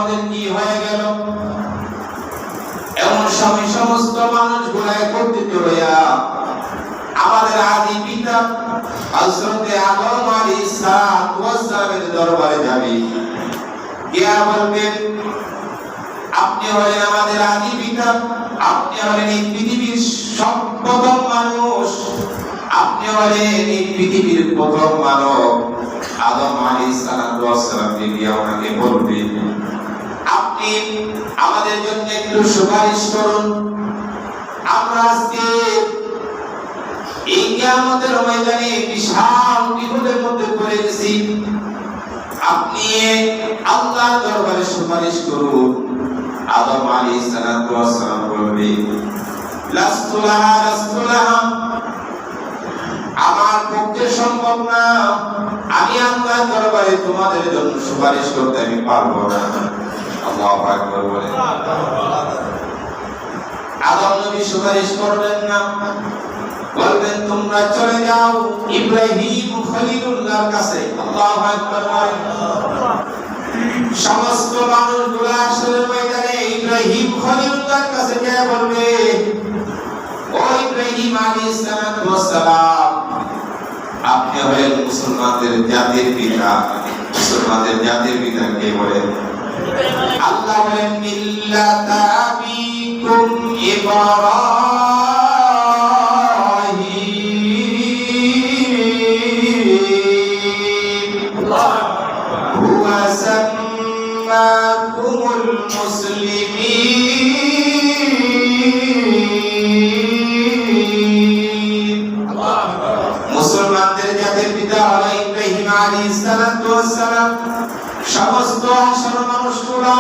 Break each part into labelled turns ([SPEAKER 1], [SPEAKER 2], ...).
[SPEAKER 1] আমাদের কি হয়ে গেল? এমন সময় সমস্ত মানুষগুলো একত্রিত হইয়া আমাদের আদি পিতা হযরতে আদম আলাইহিস সালামের দরবারে যাবে, গিয়া বলবেন, আপনি হলেন আমাদের আদি পিতা, আপনি হলেন এই পৃথিবীর সর্বপ্রথম মানুষ, আপনি হলেন এই পৃথিবীর প্রথম মানব। আদম আলাইহিস সালামকে গিয়ে ওনাকে বলবেন, আপনি আমাদের জন্য একটু সুপারিশ করুন। আমরা আজকে এই কিয়ামতের ময়দানে বিশাল বিপদের মধ্যে পড়ে গেছি, আপনি আল্লাহর দরবারে সুপারিশ করুন। আদম আলাইহিস সালাম বলবে, লাস্তু লাহা, আমার পক্ষে সম্ভব না, আমি আল্লাহর দরবারে তোমাদের জন্য সুপারিশ করতে আমি পারবো না। আল্লাহু আকবার বলেন। আদম নবী সুপারিশ করবেন না, বলবেন তোমরা চলে যাও ইব্রাহিম খলিলুল্লাহর কাছে। আল্লাহু আকবার বলেন। সমস্ত মানুষগুলো আসলে ময়দানে ইব্রাহিম খলিলুল্লাহর কাছে গিয়ে বলবে, ও ইব্রাহিম আলাইহিস সালাম, আপনি হলেন মুসলমানদের জাতির পিতা। মুসলমানদের জাতির পিতা কে বলেন? আল্লাহ বলেন, মিল্লাতা আবিকুম ইব্রাহিম হুয়া সাম্মাকুমুল মুসলিমিন। মুসলমানদের জাতির পিতা হলেন ইব্রাহিম আলাইহিস সালাম। সমস্ত আসল মানুষগুলো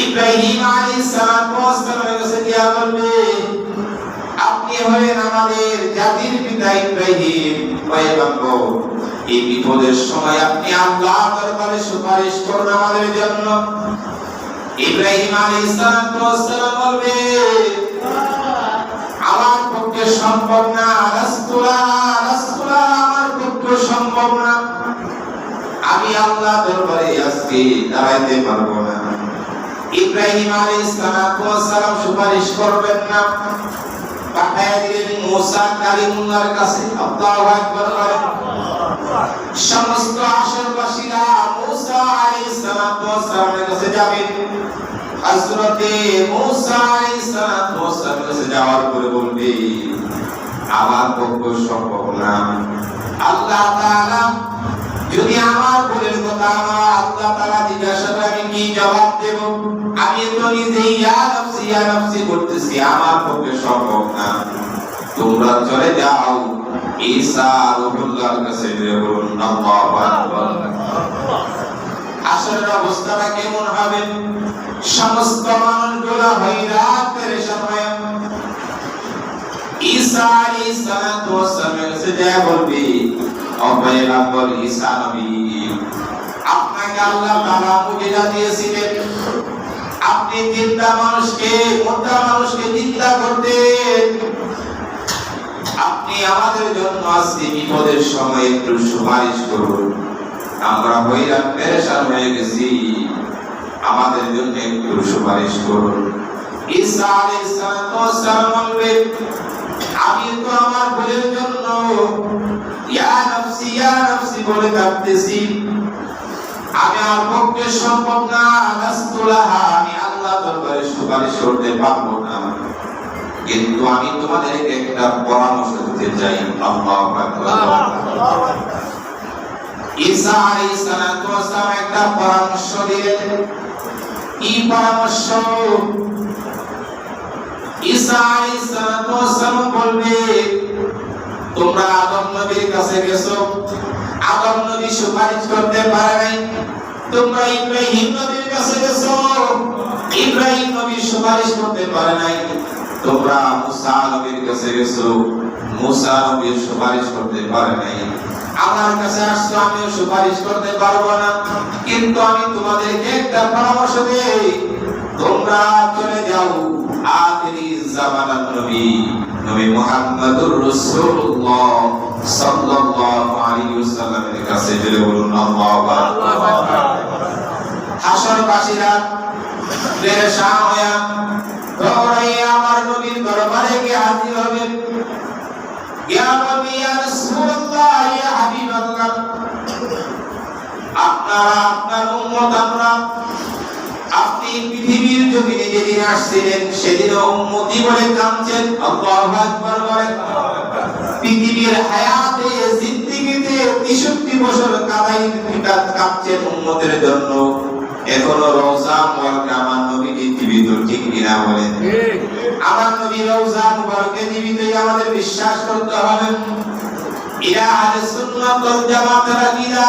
[SPEAKER 1] ইব্রাহিম আলাইহিস সালামের কাছে গিয়ে বলবে, আপনি হলেন আমাদের জাতির পিতা ইব্রাহিম, পয়গম্বর, এই বিপদের সময় আপনি আল্লাহর দরবারে সুপারিশ করুন আমাদের জন্য। ইব্রাহিম আলাইহিস সালাম বলবে, আমার পক্ষে সম্ভব না, রাসূলুল্লাহ, আমার পক্ষে সম্ভব না, আমি আল্লাহ দরবারে আজকে দাঁড়াইতে পারবো না। ইব্রাহিম আলাইহিস সালাম সুপারিশ করবেন না, পাঠায় দিলেন মুসা কালিমুল্লাহর কাছে। আল্লাহু আকবার বলেন। সমস্ত আশরবাসীরা মুসা আলাইহিস সালামের কাছে যাবেন। হযরতে মুসা আলাইহিস সালামের কাছে যাওয়ার পরে বলবে, আমার পক্ষে সম্ভব না, আল্লাহ তাআলা যদি আমার ভুলের কথা আমার আল্লাহ তাআলা জিজ্ঞাসা করে আমি কি জবাব দেব? আমি তো নিজে ইয়া নাফসি করতেছি, আমার পক্ষে সম্ভব না, তোমরা চলে যাও ঈসা রূহুল্লাহর কাছে গিয়ে বলুন। আল্লাহু আকবার। আসলে অবস্থাটা কেমন হবে? সমস্ত মানুষগুলো হয়রান পেরেশান হয়ে ঈসা আলাইহিস সালামের কাছে যা বলবে, পয়গম্বর ঈসা নবী, আপনাকে আল্লাহ তাআলা মুজিজা দিয়েছিলেন, আপনি জিন্দা মানুষকে, মুর্দা মানুষকে জিন্দা করতেন, আপনি আমাদের জন্য আজকে বিপদের সময় একটু সুপারিশ করুন, আমরা হয়রান পেরেশান হয়ে গেছি, আমাদের জন্য একটু সুপারিশ করুন। ঈসা আলাইহিস সালাম বলবে, আমি তো আমার ভুলের জন্য ইয়া নাফসি বলে কাঁদতেছি, আমি আর পক্ষে সম্ভব না, রাসূলুল্লাহ, আমি আল্লাহ দরবারে সুপারিশ করতে পারবো না, কিন্তু আমি তোমাদেরকে একটা পরামর্শ দিতে চাই। আল্লাহু আকবার। ঈসা আলাইহিস সালাম একটা পরামর্শ দিলেন। কি পরামর্শ? ঈসা আলাইহিস সালাম বলবে, তোমরা আদম নবীর কাছে গেছো, আদম নবী সুপারিশ করতে পারে নাই, তোমরা ইব্রাহিম নবীর কাছে গেছো, ইব্রাহিম নবী সুপারিশ করতে পারে নাই, তোমরা মুসা নবীর কাছে গেছো, মুসা নবী সুপারিশ করতে পারে নাই, আমার কাছে আসছো, আমিও সুপারিশ করতে পারবো না, কিন্তু আমি তোমাদেরকে একটা পরামর্শ দেই, তোমরা চলে যাও আখিরি জামানার নবী মুহাম্মদুর রাসূলুল্লাহ সাল্লাল্লাহু আলাইহি ওয়াসাল্লামের কাছে, বলুন আল্লাহু আকবার। হাসরবাসীরা পেরেশান হয়ে দৌড়াইয়া আমার নবীর দরবারে গিয়ে হাজির হবে। ইয়া নবী ইয়া রাসূলুল্লাহ ইয়া হাবিবাল্লাহ, আপনারা আপনার উম্মত আমরা, আপনি পৃথিবীর জমিনে যেদিন আসছিলেন সেদিন উম্মতি বলে কাঁদছেন। আল্লাহু আকবার বলেন। পৃথিবীর হায়াতে জিন্দেগিতে 63 বছর কাঁদছেন উম্মতের জন্য। এখনো রওজা মুবারকে আমার নবী জীবিত, ঠিক কিনা বলেন? আমার নবী রওজা মুবারকে জীবিত, আমাদের বিশ্বাস করতে হবে। ইলা আহলে সুন্নাত ওয়াল জামাতের আকীদা,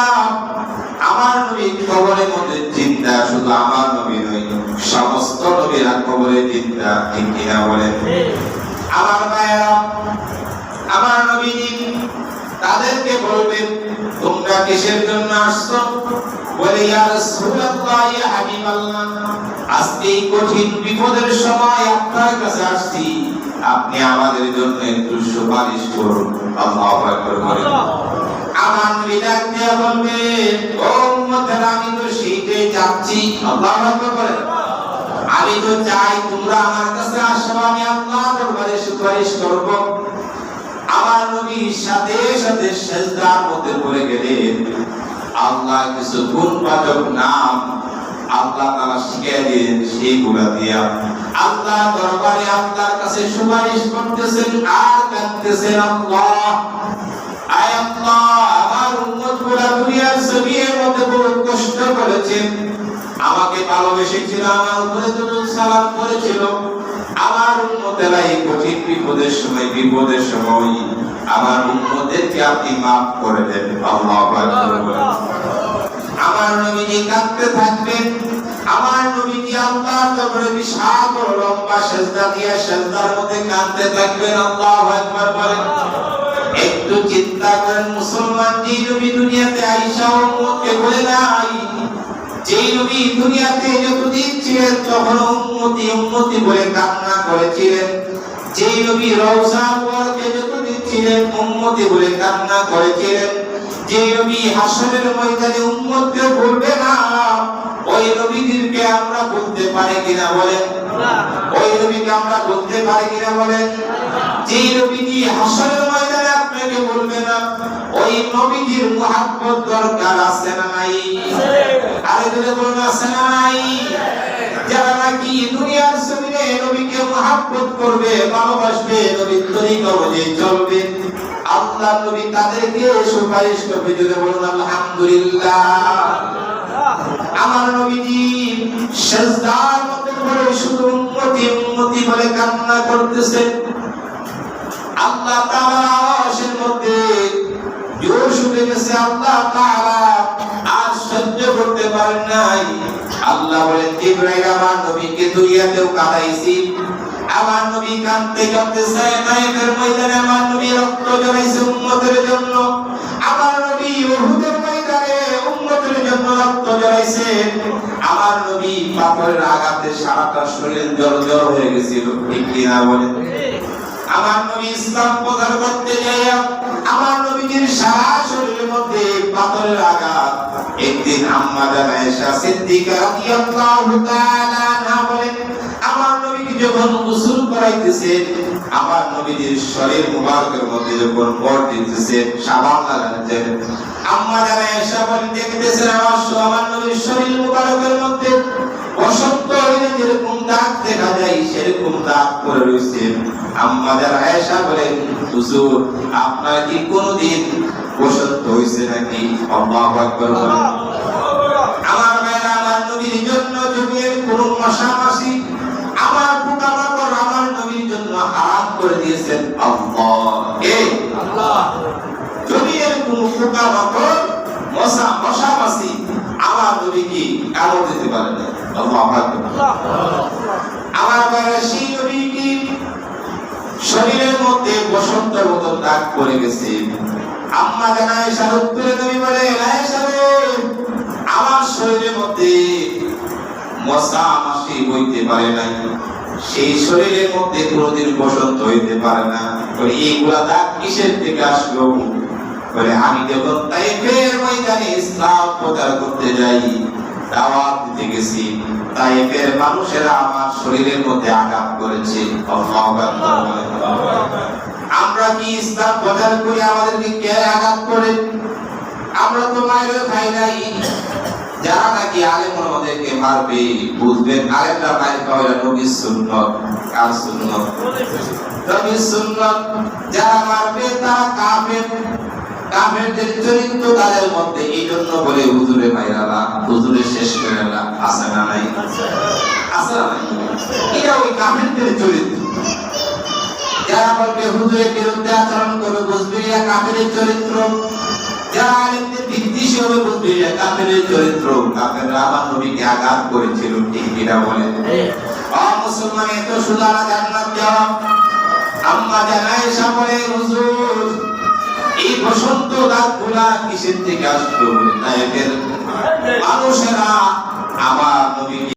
[SPEAKER 1] আমার নবী কবরের মধ্যে জিন্দা। শুধু আমার নবী নয়, সমস্ত নবীরা কবরে জিন্দা, ঠিক কিনা বলেন? আমার ভাইয়েরা, আমার নবী তাদেরকে বলবেন তোমরা কিসের জন্য আসছো? বলে ইয়া রাসূলুল্লাহ ইয়া হাবিবাল্লাহ, আজকে এই কঠিন বিপদের সময় আপনার কাছে আসছি, আপনি আমাদের জন্য একটু সুপারিশ করুন। আল্লাহু আকবার বলেন। আমার নবী ডাক দিয়ে বলবে ও উম্মতেরা, আমি তো সেইটাই চাচ্ছি। আল্লাহু আকবার বলেন। আমি তো চাই তোমরা আমার কাছে আসো, আমি আল্লাহর দরবারে সুপারিশ করব। আমার নবী সাথে সাথে সিজদার মধ্যে পড়ে গেলেন। আল্লাহ কিছু গুণবাচক নাম আল্লাহ তাআলা শিখিয়ে দিলেন, সেইগুলা দিয়া আল্লাহ দরবারে আল্লাহর কাছে সুপারিশ করতেছেন আর কাঁদতেছেন। আল্লাহ, আয় আল্লাহ, আমার উম্মতগুলা দুনিয়ার জমিনের মধ্যে বড় কষ্ট করেছেন, আমাকে ভালোবেসেছিল, আমার উপরে দুরূদ সালাম করেছিল। আমার উম্মতেরা এই কঠিন বিপদের সময় আমার উম্মতদেরকে আপনি মাফ করে দেন। আল্লাহু আকবার। আমার নবীজি কাঁদতে থাকবেন। আমার নবীজি আল্লাহর দরবারে বিশাল বড় লম্বা সিজদা দিয়ে সিজদার মধ্যে কাঁদতে থাকবেন। আল্লাহু আকবার বলেন। একটু চিন্তা করেন, মুসলমান যে নবী দুনিয়াতে আয়েশা উম্মতকে বলে নাই, যে নবী দুনিয়াতে যতদিন ছিলেন তখন উম্মতি উম্মতি বলে কান্না করেছিলেন, যে নবী রওজা মুবারকে যতদিন ছিলেন উম্মতি বলে কান্না করেছিলেন, যে নবী হাসরের ময়দানে উম্মতকে বলবে না, ওই নবীদেরকে আমরা বলতে পারি কিনা বলেন? ওই নবীকে আমরা বলতে পারি কিনা বলেন? যে নবীজি হাসরের ময়দানে আপনাকে বলবে না, ওই নবীজির মুহাব্বত দরকার আছে না নাই? আরে যদি বলুন আছে না নাই? যারা নাকি দুনিয়ার জমিনে নবীকে মুহাব্বত করবে, ভালোবাসবে, নবীর তরিকা অনুযায়ী চলবে, আল্লাহ নবী তাদেরকে সুপারিশ করবে। যদি বলুন আলহামদুলিল্লাহ। আমার নবীজি সিজদার মধ্যে পড়ে শুধু উম্মতি উম্মতি বলে কান্না করতেছেন। আল্লাহ তাআলা আরশের মধ্যে জোর শুনে গেছে। আল্লাহ তাআলা আর সহ্য করতে পারেন নাই। আল্লাহ বলেন, জিবরাইল আমার নবীকে দুনিয়াতেও কাঁদাইছি, আমার নবী কাঁদতে কাঁদতেছে, তায়েফের ময়দানে আমার নবী রক্ত ঝরাইছে উম্মতের জন্য, আমার নবী উহুদের ময়দানে উম্মতের জন্য রক্ত ঝরাইছে, আমার নবী পাথরের আঘাতে সারাটা শরীর জ্বর হয়ে গেছিল, ঠিক কিনা বলেন? আমার নবী ইসলাম প্রচার করতে যাইয়া আমার নবীর সারা শরীরের মধ্যে পাথরের আঘাত। একদিন আম্মা জান আয়েশা সিদ্দিকা রাদিয়াল্লাহু তাআলা আনহা বলেন, আমার নবীকে যখন গোসল করাইতেছেন, আমার নবীর শরীর মুবারকের মধ্যে যখন পর দিতেছেন, সাবান লাগাচ্ছেন, আম্মা জান আয়েশা বলেন দেখতেছেন আমার নবীর শরীর মুবারকের মধ্যে বসন্ত হইলে যেরকম দাগ দেখা যায় সেরকম দাগ পড়ে রয়েছে। আম্মা জান আয়েশা বলেন, হুজুর আপনার কি কোনদিন বসন্ত হইছে নাকি? আল্লাহু আকবার বলেন। আমার ভাইরা, আমার নবীর জন্য যুগের কোন মশা মাছি, আমার পোকামাকড় আমার নবীর জন্য হারাম করে দিয়েছেন আল্লাহ। কে? আল্লাহ। যুগের কোন পোকামাকড় মশা মাছি আমার নবী কি কামড় দিতে পারে না। আল্লাহু আকবার। আমার ভাইরা, সেই নবী কি শরীরের মধ্যে বসন্ত মতো দাগ পড়ে গেছে। আম্মা জান আয়েশার উত্তরে নবী বলে, আয়েশা রে, আমার শরীরের মধ্যে মশা মাছি বইতে পারে নাই, সেই শরীরের মধ্যে কোনদিন বসন্ত হইতে পারে না। বলে এইগুলা দাগ কিসের থেকে আসলো? বলে আমি যখন তায়েফের ময়দানে ইসলাম প্রচার করতে যাই, দাওয়াত দিতে গেছি, তাইফের মানুষেরা আমার শরীরের মধ্যে আঘাত করেছে। আল্লাহু আকবার। আমরা কি ইসলাম প্রচার করি, আমাদেরকে কে আঘাত করে? আমরা তো মায়ের খাই নাই। যারা নাকি আলেম আমাদেরকে মারবে, বুঝবেন আলেমরা মায়ের খাওয়া নবীর সুন্নত। কার সুন্নত? নবীর সুন্নত। যারা মারবে তারা কাফের। কাফেরদের চরিত্র তাদের মধ্যে, এই জন্য বলে হুজুরে মাইরালা, হুজুরে শেষ করে না। আছে না নাই? আছে না নাই? এটা ওই কাফেরদের চরিত্র। যারা বলবে হুজুরের বিরুদ্ধে আচরণ করবে, বুঝবে এরা কাফেরের চরিত্র। যারা আলেমদের বিদ্বেষী হবে, বুঝবে এরা কাফেরের চরিত্র। কাফেররা আমার নবীকে আঘাত করেছিল, ঠিক কিনা বলে? মুসলমান এত সুদারা জান্নাত যাওয়া। আম্মা জানায় সামনে হুজুর এই বসন্ত রাতগুলা কিসের থেকে আসলো? তাইফের মানুষেরা আমার নবী